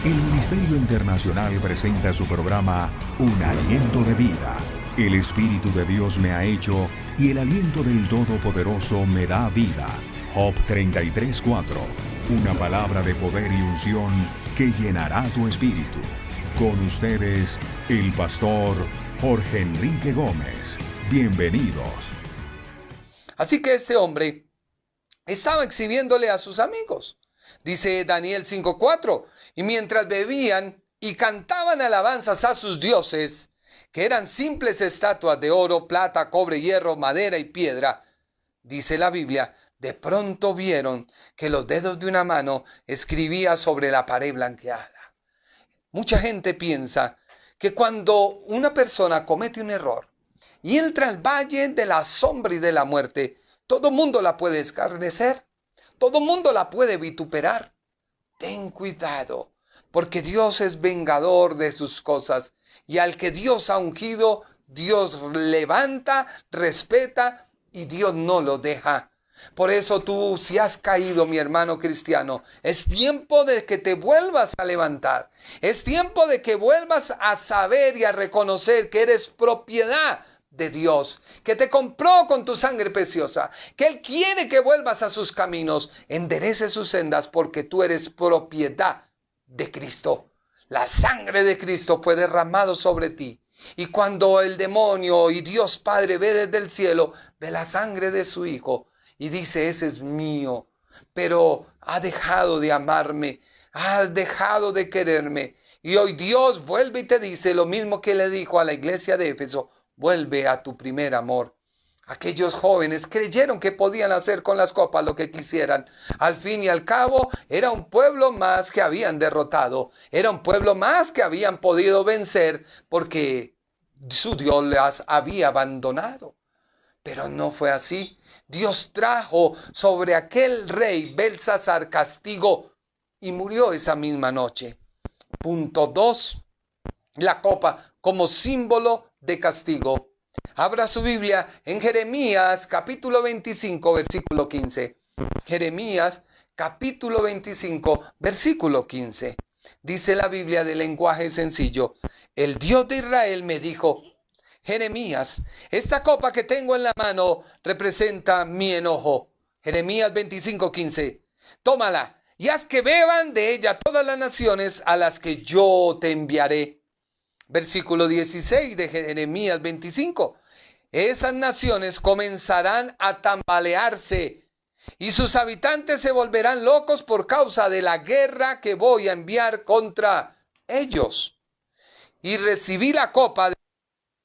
El Ministerio Internacional presenta su programa Un Aliento de Vida. El Espíritu de Dios me ha hecho y el aliento del Todopoderoso me da vida. Job 33:4. Una palabra de poder y unción que llenará tu espíritu. Con ustedes, el pastor Jorge Enrique Gómez. Bienvenidos. Así que este hombre estaba exhibiéndole a sus amigos. Dice Daniel 5:4, y mientras bebían y cantaban alabanzas a sus dioses, que eran simples estatuas de oro, plata, cobre, hierro, madera y piedra, dice la Biblia, de pronto vieron que los dedos de una mano escribía sobre la pared blanqueada. Mucha gente piensa que cuando una persona comete un error y entra al valle de la sombra y de la muerte, todo mundo la puede escarnecer. Todo mundo la puede vituperar. Ten cuidado, porque Dios es vengador de sus cosas. Y al que Dios ha ungido, Dios levanta, respeta y Dios no lo deja. Por eso tú, si has caído, mi hermano cristiano, es tiempo de que te vuelvas a levantar. Es tiempo de que vuelvas a saber y a reconocer que eres propiedad de Dios, que te compró con tu sangre preciosa, que Él quiere que vuelvas a sus caminos, enderece sus sendas, porque tú eres propiedad de Cristo. La sangre de Cristo fue derramado sobre ti. Y cuando el demonio y Dios Padre ve desde el cielo, ve la sangre de su Hijo y dice, ese es mío, pero ha dejado de amarme, ha dejado de quererme. Y hoy Dios vuelve y te dice lo mismo que le dijo a la iglesia de Éfeso, vuelve a tu primer amor. Aquellos jóvenes creyeron que podían hacer con las copas lo que quisieran. Al fin y al cabo, era un pueblo más que habían derrotado. Era un pueblo más que habían podido vencer porque su Dios las había abandonado. Pero no fue así. Dios trajo sobre aquel rey Belsasar castigo y murió esa misma noche. Punto 2. La copa como símbolo de castigo. Abra su Biblia en Jeremías capítulo 25 versículo 15. Jeremías capítulo 25 versículo 15. Dice la Biblia de lenguaje sencillo. El Dios de Israel me dijo, Jeremías, esta copa que tengo en la mano representa mi enojo. Jeremías 25:15. Tómala y haz que beban de ella todas las naciones a las que yo te enviaré. Versículo 16 de Jeremías 25. Esas naciones comenzarán a tambalearse y sus habitantes se volverán locos por causa de la guerra que voy a enviar contra ellos. Y recibí la copa de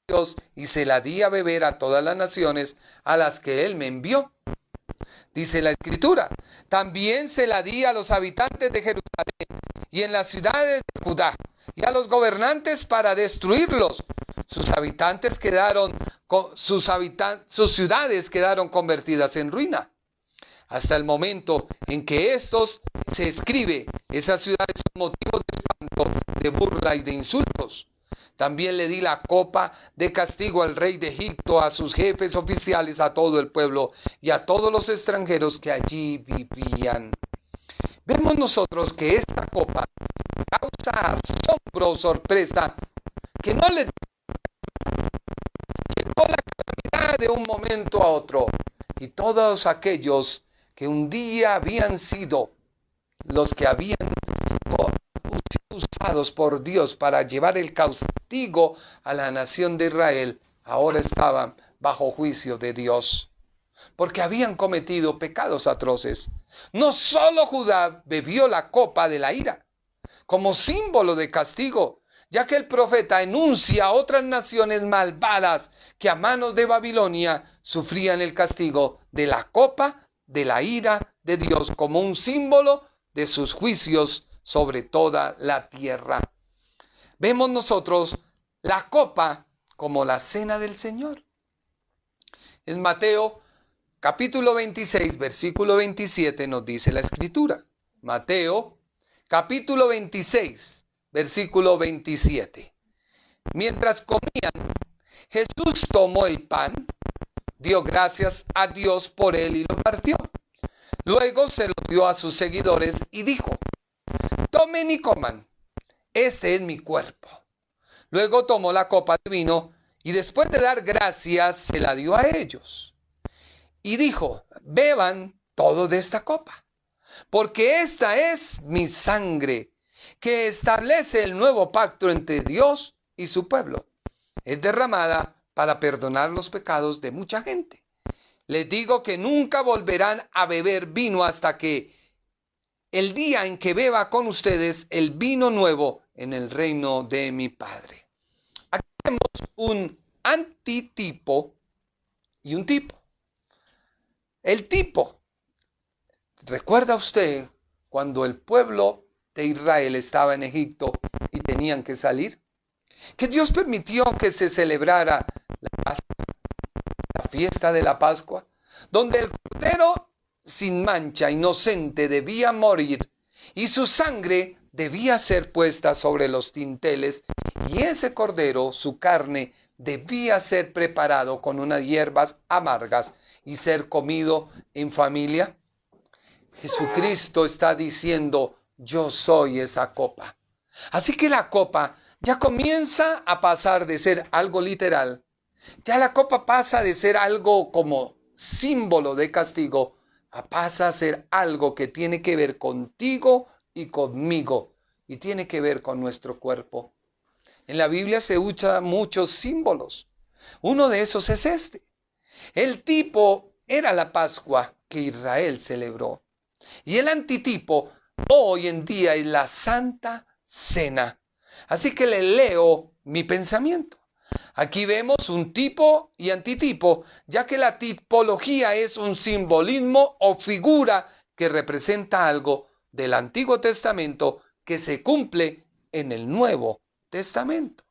Dios y se la di a beber a todas las naciones a las que Él me envió. Dice la Escritura, también se la di a los habitantes de Jerusalén y en las ciudades de Judá y a los gobernantes para destruirlos. Sus ciudades quedaron convertidas en ruina. Hasta el momento en que estos se escribe, esas ciudades son motivos de espanto, de burla y de insultos. También le di la copa de castigo al rey de Egipto, a sus jefes oficiales, a todo el pueblo y a todos los extranjeros que allí vivían. Vemos nosotros que esta copa causa asombro o sorpresa, que no le llegó la calamidad de un momento a otro. Y todos aquellos que un día habían sido los que habían usados por Dios para llevar el castigo a la nación de Israel, ahora estaban bajo juicio de Dios, porque habían cometido pecados atroces. No solo Judá bebió la copa de la ira, como símbolo de castigo, ya que el profeta enuncia a otras naciones malvadas que a manos de Babilonia sufrían el castigo de la copa de la ira de Dios como un símbolo de sus juicios sobre toda la tierra. Vemos nosotros la copa como la cena del Señor. En Mateo capítulo 26, versículo 27 nos dice la Escritura. Mateo capítulo 26, versículo 27. Mientras comían, Jesús tomó el pan, dio gracias a Dios por él y lo partió. Luego se lo dio a sus seguidores y dijo, tomen y coman, este es mi cuerpo. Luego tomó la copa de vino y después de dar gracias se la dio a ellos. Y dijo, beban todo de esta copa, porque esta es mi sangre, que establece el nuevo pacto entre Dios y su pueblo. Es derramada para perdonar los pecados de mucha gente. Les digo que nunca volverán a beber vino hasta que el día en que beba con ustedes el vino nuevo en el reino de mi Padre. Aquí vemos un antitipo y un tipo. El tipo, ¿recuerda usted cuando el pueblo de Israel estaba en Egipto y tenían que salir? Que Dios permitió que se celebrara la fiesta de la Pascua, donde el cordero sin mancha, inocente, debía morir y su sangre debía ser puesta sobre los dinteles, y ese cordero, su carne, debía ser preparado con unas hierbas amargas y ser comido en familia. Jesucristo está diciendo, yo soy esa copa. Así que la copa ya comienza a pasar de ser algo literal. Ya la copa pasa de ser algo como símbolo de castigo, pasa a ser algo que tiene que ver contigo y conmigo, y tiene que ver con nuestro cuerpo. En la Biblia se usan muchos símbolos. Uno de esos es este. El tipo era la Pascua que Israel celebró. Y el antitipo hoy en día es la Santa Cena. Así que le leo mi pensamiento. Aquí vemos un tipo y antitipo, ya que la tipología es un simbolismo o figura que representa algo del Antiguo Testamento que se cumple en el Nuevo Testamento.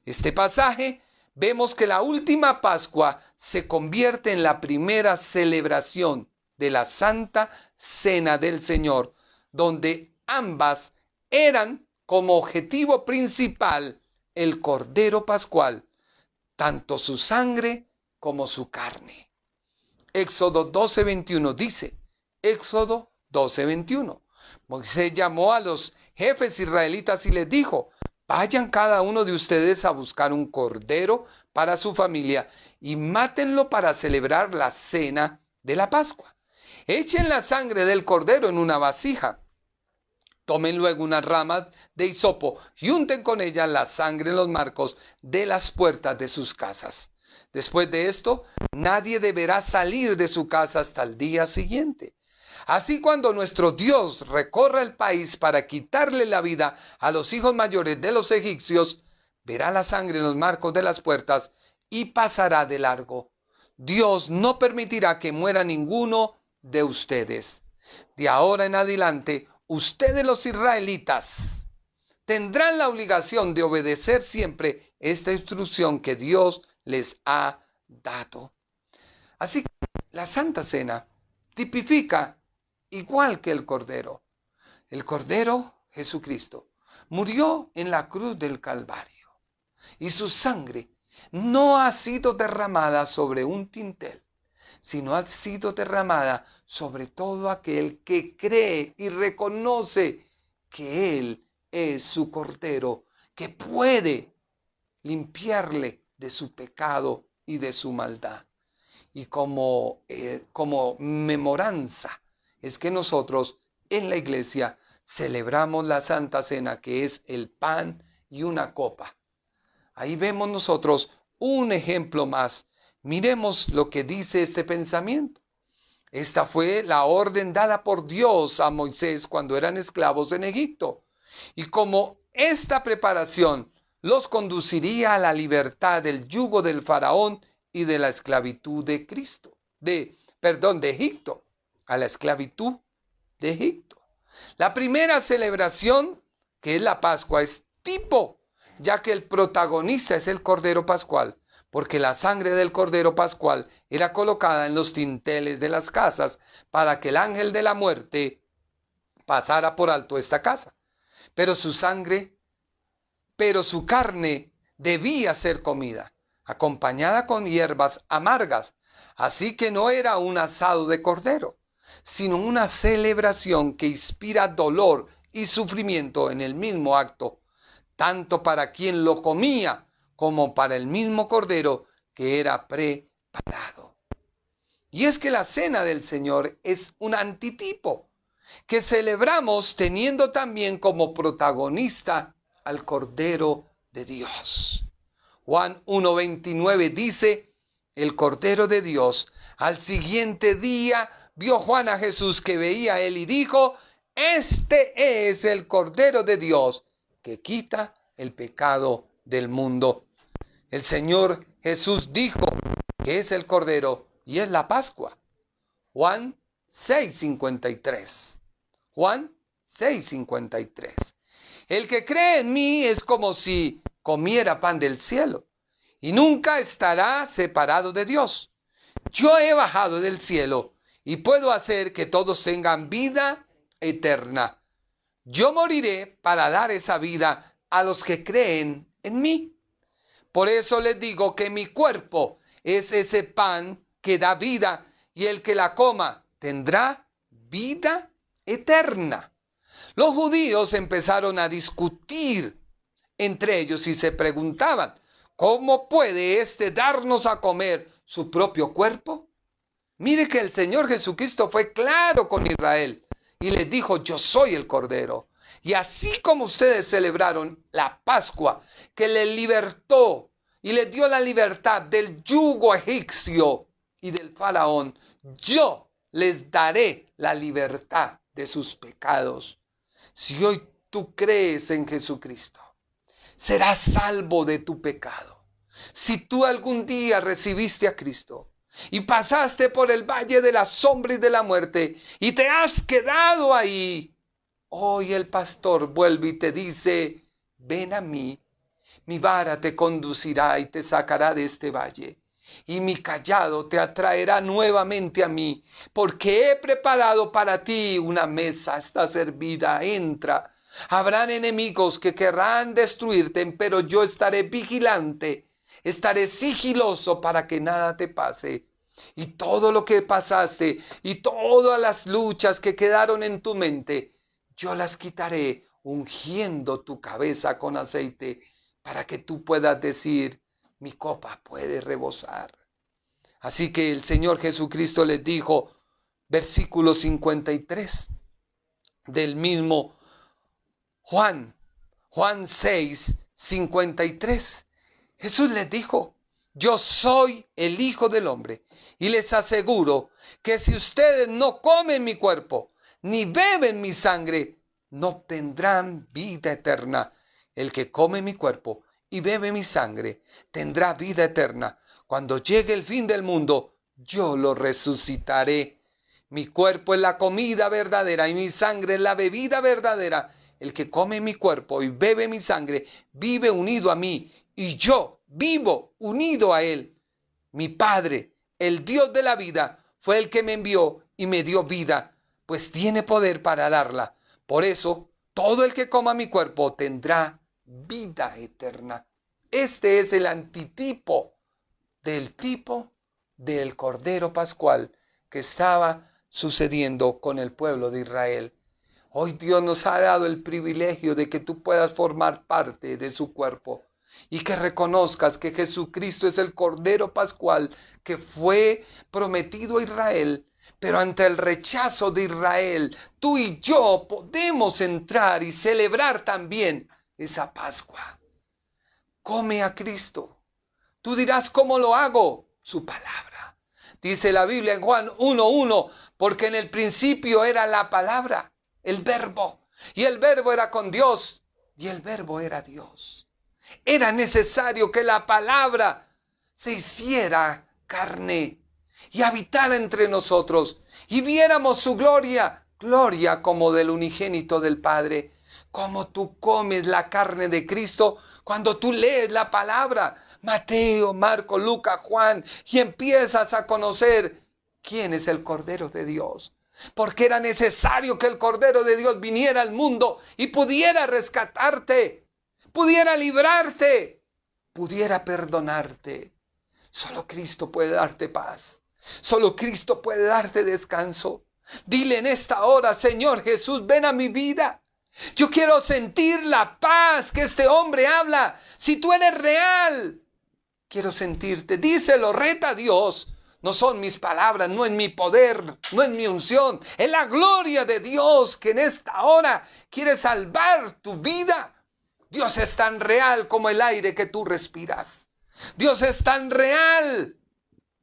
Este pasaje vemos que la última Pascua se convierte en la primera celebración de la Santa Cena del Señor, donde ambas eran como objetivo principal el Cordero Pascual, tanto su sangre como su carne. Éxodo 12:21 dice, Éxodo 12:21, Moisés llamó a los jefes israelitas y les dijo, vayan cada uno de ustedes a buscar un cordero para su familia y mátenlo para celebrar la cena de la Pascua. Echen la sangre del cordero en una vasija. Tomen luego unas ramas de hisopo y unten con ellas la sangre en los marcos de las puertas de sus casas. Después de esto, nadie deberá salir de su casa hasta el día siguiente. Así cuando nuestro Dios recorra el país para quitarle la vida a los hijos mayores de los egipcios, verá la sangre en los marcos de las puertas y pasará de largo. Dios no permitirá que muera ninguno de ustedes. De ahora en adelante, ustedes los israelitas tendrán la obligación de obedecer siempre esta instrucción que Dios les ha dado. Así que la Santa Cena tipifica igual que el Cordero. El Cordero, Jesucristo, murió en la cruz del Calvario y su sangre no ha sido derramada sobre un dintel, sino ha sido derramada sobre todo aquel que cree y reconoce que Él es su Cordero, que puede limpiarle de su pecado y de su maldad. Y como memoranza es que nosotros en la iglesia celebramos la Santa Cena, que es el pan y una copa. Ahí vemos nosotros un ejemplo más. Miremos lo que dice este pensamiento. Esta fue la orden dada por Dios a Moisés cuando eran esclavos en Egipto. Y como esta preparación los conduciría a la libertad del yugo del faraón y de la esclavitud de de Egipto, a la esclavitud de Egipto. La primera celebración, que es la Pascua, es tipo, ya que el protagonista es el Cordero Pascual, porque la sangre del Cordero Pascual era colocada en los dinteles de las casas para que el ángel de la muerte pasara por alto esta casa. Pero su carne debía ser comida, acompañada con hierbas amargas. Así que no era un asado de cordero, sino una celebración que inspira dolor y sufrimiento en el mismo acto, tanto para quien lo comía como para el mismo cordero que era preparado. Y es que la cena del Señor es un antitipo que celebramos teniendo también como protagonista al Cordero de Dios. Juan 1:29 dice, el Cordero de Dios. Al siguiente día vio Juan a Jesús que veía a él y dijo, este es el Cordero de Dios que quita el pecado del mundo. El Señor Jesús dijo que es el Cordero y es la Pascua. Juan 6:53. Juan 6:53. El que cree en mí es como si comiera pan del cielo y nunca estará separado de Dios. Yo he bajado del cielo y puedo hacer que todos tengan vida eterna. Yo moriré para dar esa vida a los que creen en mí. Por eso les digo que mi cuerpo es ese pan que da vida y el que la coma tendrá vida eterna. Los judíos empezaron a discutir entre ellos y se preguntaban, ¿cómo puede éste darnos a comer su propio cuerpo? Mire que el Señor Jesucristo fue claro con Israel y les dijo, yo soy el Cordero. Y así como ustedes celebraron la Pascua, que les libertó y les dio la libertad del yugo egipcio y del faraón, yo les daré la libertad de sus pecados. Si hoy tú crees en Jesucristo, serás salvo de tu pecado. Si tú algún día recibiste a Cristo y pasaste por el valle de la sombra y de la muerte y te has quedado ahí, hoy el pastor vuelve y te dice, ven a mí, mi vara te conducirá y te sacará de este valle. Y mi cayado te atraerá nuevamente a mí, porque he preparado para ti una mesa, está servida, entra. Habrán enemigos que querrán destruirte, pero yo estaré vigilante, estaré sigiloso para que nada te pase. Y todo lo que pasaste y todas las luchas que quedaron en tu mente, yo las quitaré ungiendo tu cabeza con aceite para que tú puedas decir, mi copa puede rebosar. Así que el Señor Jesucristo les dijo, versículo 53 del mismo Juan 6:53. Jesús les dijo, yo soy el Hijo del Hombre y les aseguro que si ustedes no comen mi cuerpo ni beben mi sangre, no obtendrán vida eterna. El que come mi cuerpo y bebe mi sangre tendrá vida eterna. Cuando llegue el fin del mundo, yo lo resucitaré. Mi cuerpo es la comida verdadera y mi sangre es la bebida verdadera. El que come mi cuerpo y bebe mi sangre vive unido a mí y yo vivo unido a él. Mi Padre, el Dios de la vida, fue el que me envió y me dio vida, pues tiene poder para darla. Por eso, todo el que coma mi cuerpo tendrá vida eterna. Este es el antitipo del tipo del Cordero Pascual que estaba sucediendo con el pueblo de Israel. Hoy Dios nos ha dado el privilegio de que tú puedas formar parte de su cuerpo y que reconozcas que Jesucristo es el Cordero Pascual que fue prometido a Israel. Pero ante el rechazo de Israel, tú y yo podemos entrar y celebrar también esa Pascua. Come a Cristo. Tú dirás, ¿cómo lo hago? Su palabra. Dice la Biblia en Juan 1:1, porque en el principio era la palabra, el verbo, y el verbo era con Dios, y el verbo era Dios. Era necesario que la palabra se hiciera carne y habitara entre nosotros, y viéramos su gloria, gloria como del unigénito del Padre. Como tú comes la carne de Cristo cuando tú lees la palabra, Mateo, Marco, Lucas, Juan, y empiezas a conocer quién es el Cordero de Dios. Porque era necesario que el Cordero de Dios viniera al mundo y pudiera rescatarte, pudiera librarte, pudiera perdonarte. Solo Cristo puede darte paz. Solo Cristo puede darte descanso. Dile en esta hora, Señor Jesús, ven a mi vida. Yo quiero sentir la paz que este hombre habla. Si tú eres real, quiero sentirte. Díselo, reta a Dios. No son mis palabras, no es mi poder, no es mi unción. Es la gloria de Dios que en esta hora quiere salvar tu vida. Dios es tan real como el aire que tú respiras. Dios es tan real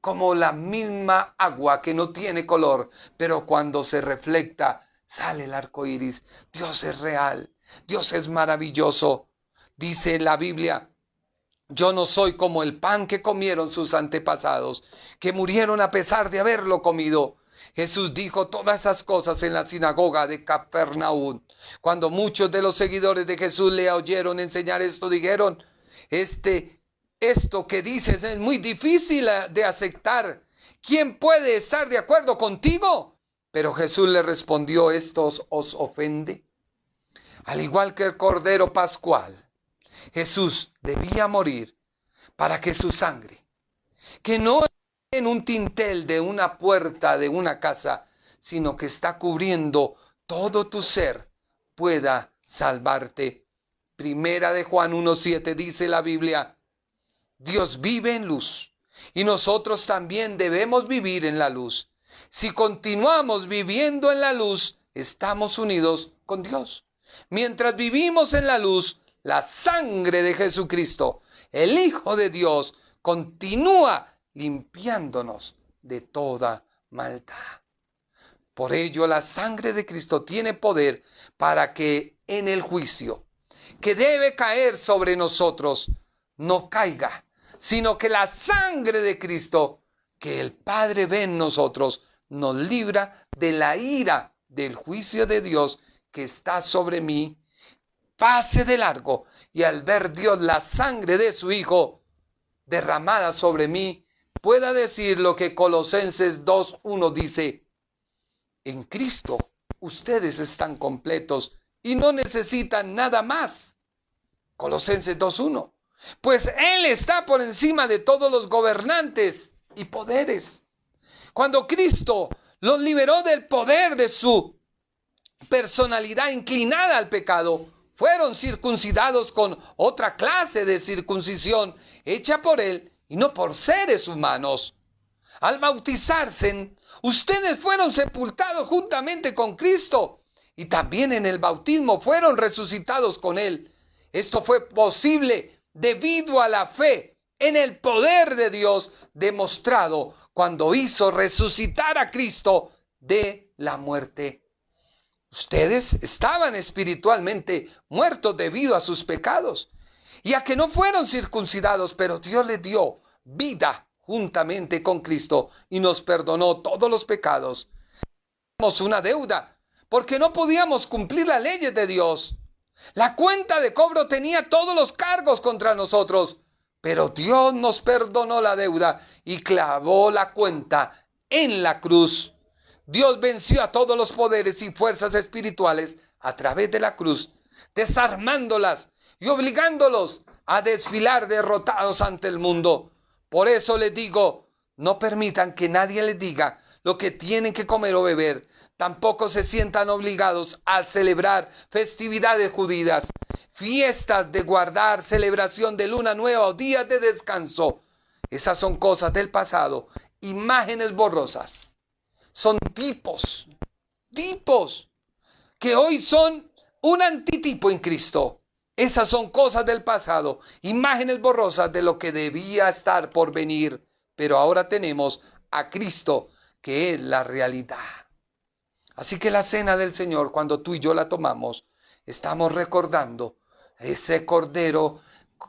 como la misma agua que no tiene color, pero cuando se refleja sale el arco iris. Dios es real, Dios es maravilloso. Dice la Biblia: yo no soy como el pan que comieron sus antepasados, que murieron a pesar de haberlo comido. Jesús dijo todas esas cosas en la sinagoga de Capernaum. Cuando muchos de los seguidores de Jesús le oyeron enseñar esto, dijeron: esto que dices es muy difícil de aceptar. ¿Quién puede estar de acuerdo contigo? Pero Jesús le respondió: ¿esto os ofende? Al igual que el Cordero Pascual, Jesús debía morir para que su sangre, que no es en un dintel de una puerta de una casa, sino que está cubriendo todo tu ser, pueda salvarte. Primera de Juan 1:7 dice la Biblia: Dios vive en luz y nosotros también debemos vivir en la luz. Si continuamos viviendo en la luz, estamos unidos con Dios. Mientras vivimos en la luz, la sangre de Jesucristo, el Hijo de Dios, continúa limpiándonos de toda maldad. Por ello, la sangre de Cristo tiene poder para que en el juicio que debe caer sobre nosotros no caiga, sino que la sangre de Cristo, que el Padre ve en nosotros, nos libra de la ira del juicio de Dios que está sobre mí. Pase de largo, y al ver Dios la sangre de su Hijo derramada sobre mí, pueda decir lo que Colosenses 2:1 dice: en Cristo ustedes están completos y no necesitan nada más. Colosenses 2:1. Pues Él está por encima de todos los gobernantes y poderes. Cuando Cristo los liberó del poder de su personalidad inclinada al pecado, fueron circuncidados con otra clase de circuncisión hecha por Él y no por seres humanos. Al bautizarse, ustedes fueron sepultados juntamente con Cristo y también en el bautismo fueron resucitados con Él. Esto fue posible debido a la fe en el poder de Dios demostrado cuando hizo resucitar a Cristo de la muerte. Ustedes estaban espiritualmente muertos debido a sus pecados y a que no fueron circuncidados, pero Dios les dio vida juntamente con Cristo y nos perdonó todos los pecados. Teníamos una deuda porque no podíamos cumplir las leyes de Dios. La cuenta de cobro tenía todos los cargos contra nosotros, pero Dios nos perdonó la deuda y clavó la cuenta en la cruz. Dios venció a todos los poderes y fuerzas espirituales a través de la cruz, desarmándolas y obligándolos a desfilar derrotados ante el mundo. Por eso les digo, no permitan que nadie les diga lo que tienen que comer o beber. Tampoco se sientan obligados a celebrar festividades judías, fiestas de guardar, celebración de luna nueva o días de descanso. Esas son cosas del pasado, imágenes borrosas. Son tipos que hoy son un antitipo en Cristo. Esas son cosas del pasado, imágenes borrosas de lo que debía estar por venir. Pero ahora tenemos a Cristo, que es la realidad. Así que la cena del Señor, cuando tú y yo la tomamos, estamos recordando ese Cordero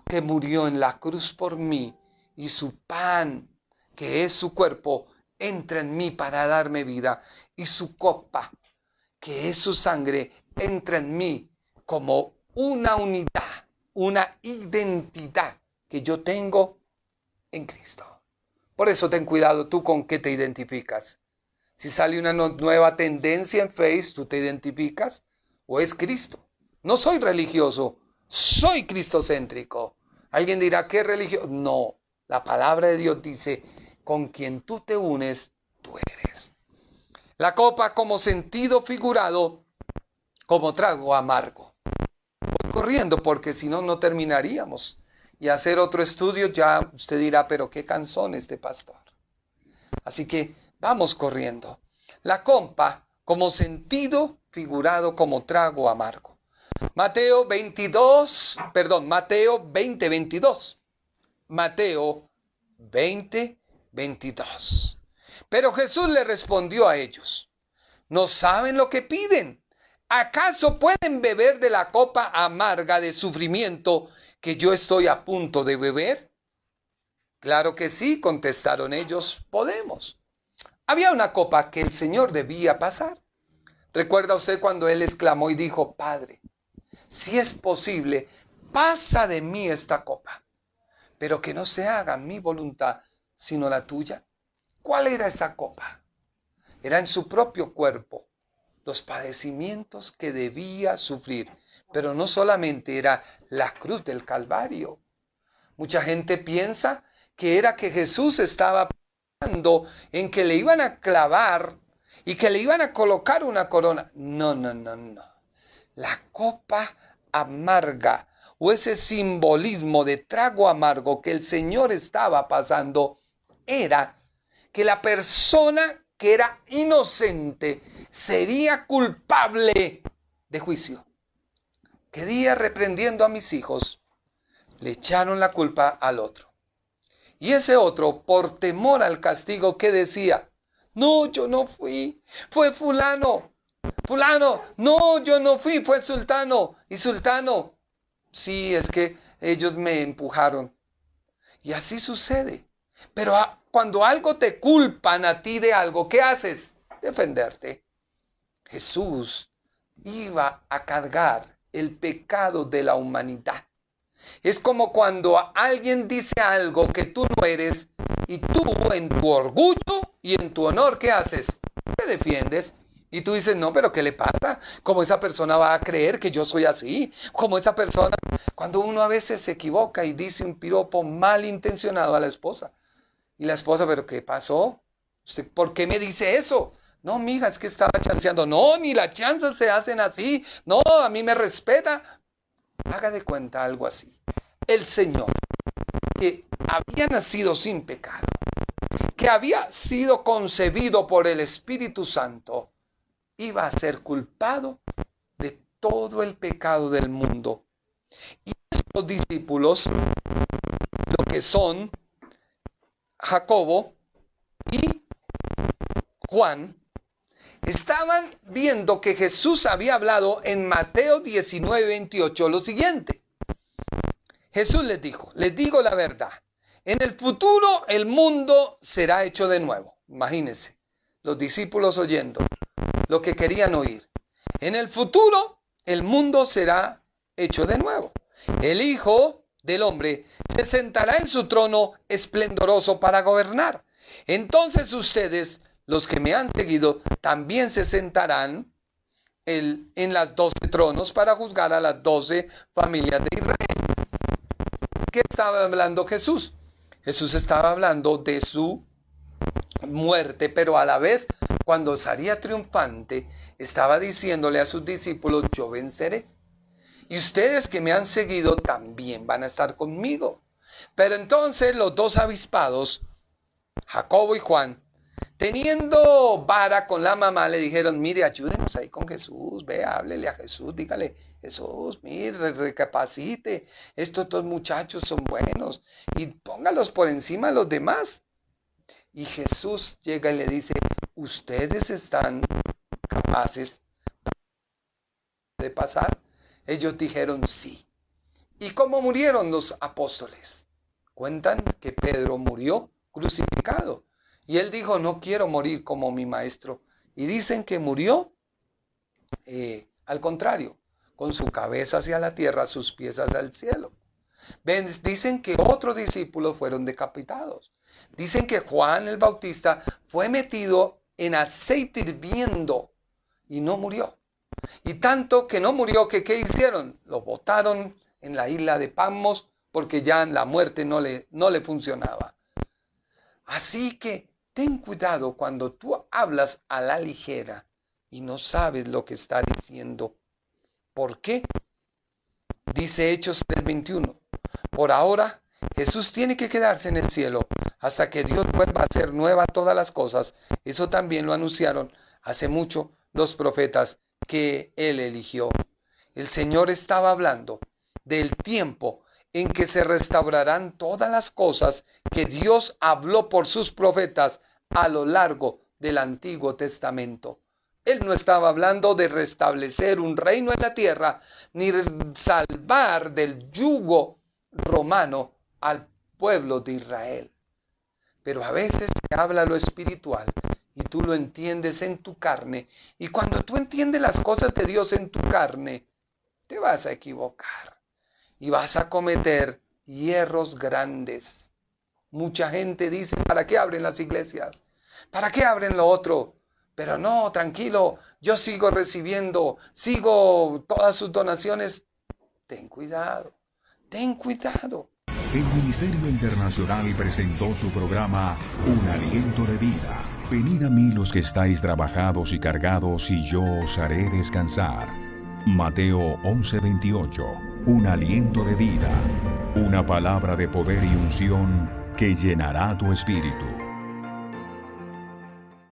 que murió en la cruz por mí, y su pan, que es su cuerpo, entra en mí para darme vida, y su copa, que es su sangre, entra en mí como una unidad, una identidad que yo tengo en Cristo. Por eso ten cuidado tú con qué te identificas. Si sale una nueva tendencia en Facebook, ¿tú te identificas? ¿O es Cristo? No soy religioso, soy cristocéntrico. Alguien dirá, ¿qué religión? No, la palabra de Dios dice, con quien tú te unes, tú eres. La copa como sentido figurado, como trago amargo. Voy corriendo porque si no, no terminaríamos. Y hacer otro estudio ya usted dirá, pero qué cansón este pastor. Así que vamos corriendo. La copa como sentido figurado como trago amargo. Mateo 20, 22. Mateo 20, 22. Pero Jesús le respondió a ellos: ¿no saben lo que piden? ¿Acaso pueden beber de la copa amarga de sufrimiento que yo estoy a punto de beber? Claro que sí, contestaron ellos, podemos. Había una copa que el Señor debía pasar. ¿Recuerda usted cuando Él exclamó y dijo: Padre, si es posible, pasa de mí esta copa, pero que no se haga mi voluntad, sino la tuya? ¿Cuál era esa copa? Era en su propio cuerpo los padecimientos que debía sufrir, pero no solamente era la cruz del Calvario. Mucha gente piensa que era que Jesús estaba pensando en que le iban a clavar y que le iban a colocar una corona. No. La copa amarga o ese simbolismo de trago amargo que el Señor estaba pasando era que la persona que era inocente sería culpable de juicio. ¿Qué día reprendiendo a mis hijos le echaron la culpa al otro? Y ese otro, por temor al castigo, ¿qué decía? No, yo no fui, fue fulano. Fulano, no, yo no fui, fue sultano. Y sultano, sí, es que ellos me empujaron. Y así sucede. Pero cuando algo te culpan a ti de algo, ¿qué haces? Defenderte. Jesús iba a cargar el pecado de la humanidad. Es como cuando alguien dice algo que tú no eres y tú en tu orgullo y en tu honor, ¿qué haces? Te defiendes. Y tú dices, no, pero ¿qué le pasa? ¿Cómo esa persona va a creer que yo soy así? ¿Cómo esa persona? Cuando uno a veces se equivoca y dice un piropo malintencionado a la esposa. Y la esposa, ¿pero qué pasó? ¿Usted por qué me dice eso? No, mija, es que estaba chanceando. No, ni las chanzas se hacen así. No, a mí me respeta. Haga de cuenta algo así. El Señor, que había nacido sin pecado, que había sido concebido por el Espíritu Santo, iba a ser culpado de todo el pecado del mundo. Y estos discípulos, lo que son Jacobo y Juan, estaban viendo que Jesús había hablado en Mateo 19, 28 lo siguiente. Jesús les dijo, les digo la verdad, en el futuro el mundo será hecho de nuevo. Imagínense, los discípulos oyendo lo que querían oír. En el futuro el mundo será hecho de nuevo. El Hijo del Hombre se sentará en su trono esplendoroso para gobernar. Entonces ustedes, los que me han seguido, también se sentarán en las 12 tronos para juzgar a las 12 familias de Israel. ¿Qué estaba hablando Jesús? Jesús estaba hablando de su muerte, pero a la vez, cuando salía triunfante, estaba diciéndole a sus discípulos, yo venceré. Y ustedes que me han seguido también van a estar conmigo. Pero entonces los dos avispados, Jacobo y Juan, teniendo vara con la mamá, le dijeron, mire, ayúdenos ahí con Jesús, ve, háblele a Jesús, dígale, Jesús, mire, recapacite, estos dos muchachos son buenos y póngalos por encima de los demás. Y Jesús llega y le dice, ¿ustedes están capaces de pasar? Ellos dijeron sí. ¿Y cómo murieron los apóstoles? Cuentan que Pedro murió crucificado. Y él dijo, no quiero morir como mi maestro. Y dicen que murió al contrario, con su cabeza hacia la tierra, sus pies hacia el cielo. Dicen que otros discípulos fueron decapitados. Dicen que Juan el Bautista fue metido en aceite hirviendo y no murió. Y tanto que no murió, que ¿qué hicieron? Lo botaron en la isla de Patmos porque ya la muerte no le funcionaba. Así que ten cuidado cuando tú hablas a la ligera y no sabes lo que está diciendo ¿Por qué? Dice Hechos 3:21. Por ahora, Jesús tiene que quedarse en el cielo hasta que Dios vuelva a hacer nuevas todas las cosas. Eso también lo anunciaron hace mucho los profetas que Él eligió. El Señor estaba hablando del tiempo en que se restaurarán todas las cosas que Dios habló por sus profetas a lo largo del Antiguo Testamento. Él no estaba hablando de restablecer un reino en la tierra, ni salvar del yugo romano al pueblo de Israel. Pero a veces se habla lo espiritual y tú lo entiendes en tu carne. Y cuando tú entiendes las cosas de Dios en tu carne, te vas a equivocar y vas a cometer hierros grandes. Mucha gente dice, ¿para qué abren las iglesias? ¿Para qué abren lo otro? Pero no, tranquilo, yo sigo recibiendo, sigo todas sus donaciones. Ten cuidado, ten cuidado. El Ministerio Internacional presentó su programa Un Aliento de Vida. Venid a mí los que estáis trabajados y cargados, y yo os haré descansar. Mateo 11:28. Un aliento de vida. Una palabra de poder y unción que llenará tu espíritu.